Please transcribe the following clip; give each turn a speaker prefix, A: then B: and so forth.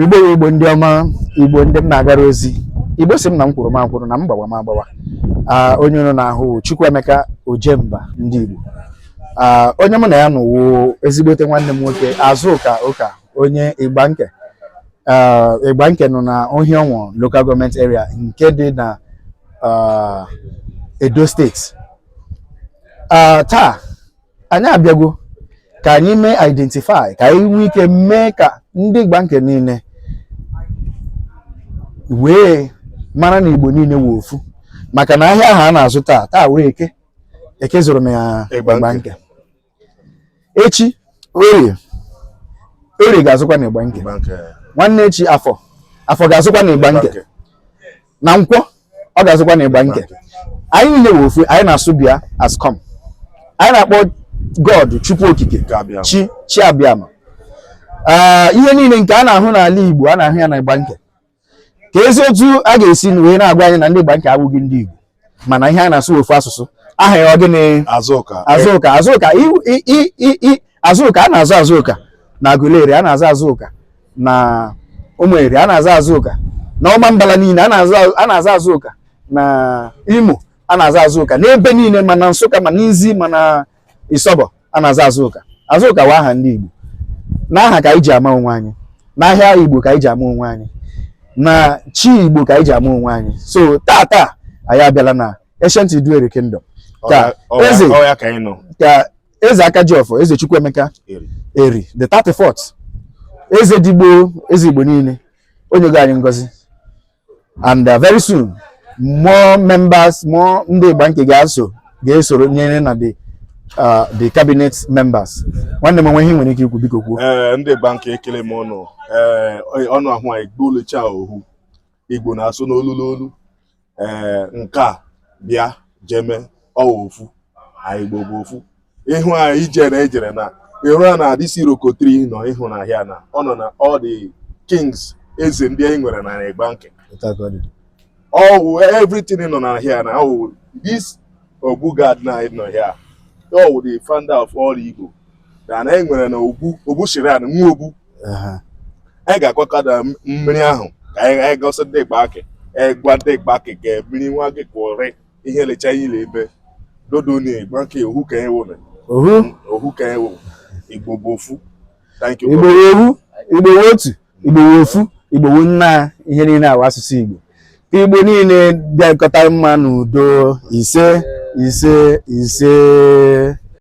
A: Igbo ndị ọma, Igbo ndị m na-agara ozi. Igbo si m na m kwuru ma kwuru na m gbawa ma agbawa. Onye nọ n'ahụ Chukwuemeka Ojemba ndị Igbo. Onye mụ na ya nụwo ezigbote nwanne m nwoke Azụka Ụka onye Igbanke. Igbanke nọ na Ohionwo local government area nke dị na Edo State. Taa anyị abịago ka anyị mee identify, ka anyị nwee ike mee ka ndị Igbanke niile wee mara na Igbo niile wụ ofu, maka na ahịa ahụ a na-azụ taa wee eke zụrụ na ya Igbanke. Echi Orie ga-azụkwa na Igbanke. Nwanne echi Afọ ga-azụkwa na Igbanke. Na Nkwọ ọ ga-azụkwa na Igbanke. Anyị niile wụ ofu, anyị na-asụ bịa as come. Anyị na-akpọ God Chukwu Okike chi abịama. Ihe niile nke a na-ahụ n'ala Igbo a na-ahụ ya na Igbanke. Ka ezi otu a ga-esi wee na-agwa anyị na ndị Igbanke abụghị ndị Igbo, mana ihe a na-asụ ofu asụsụ. Aha ya ọ gịnị? Azụka a na-azụ Azụka na Aguleri, a na-azụ Azụka na Ụmụeri, a na-azụ Azụka na Ọmambala niile, a na-azụ Azụka na Imo, a na-azụ Azụka n'ebe niile, ma na Nsụka, ma n'Izi, ma na Isọbọ, a na-azụ Azụka. Azụka wa aha ndị Igbo. N'aha ka anyị ji ama onwe anyị, n'ahịa Igbo ka anyị ji ama onwe anyị, na chi Igbo ka anyị ji ama onwe anyị. So taa anyị abịala na Ancient Iduere Kingdom ka eze Akajiọfọ, eze Chukwuemeka Eri the 34th, eze Digbo, eze Igbo niile, onye go anyị ngozi. And very soon more members, more ndị Igbanke ga-esoro nyere na the cabinet members. Nwanne m nwe ihe nwere ike ikwu, biko kwuo.
B: Ndị Igbanke ekele m ọnụ. Ọnụ ahụ anyị gbuolecha ohu Igbo na-asụ n'olu nke a bịa jeme ofu anyị Igbo bụ ofu. Ịhụ anyị ijere na ịhụ a na disi rokotri nọ ịhụ na ahịa na ọ nọ na all the kings, eze ndị anyị nwere na Igbanke. Everything nọ na ahịa na this Ogbugad na nọ here. The founder of all Igbo. Na anyị nwere na Ogbu Shiran nwa Ogbu. Anyị ga-akwakọda mmiri ahụ ka anyị gosi ndị Igbanke. Gwa ndị Igbanke ka mmiri nwa gị kwụrị ihe lecha ile ebe dodo na Igbanke ohu ka ewu na ohu ka ewu. Igbo bụ ofu. Thank you.
A: Igbo ohu, Igbo otu, Igbo ofu, Igbo nna ihe niile awa asụsụ Igbo. Igbo niile bịakọta mma n'udo. Ise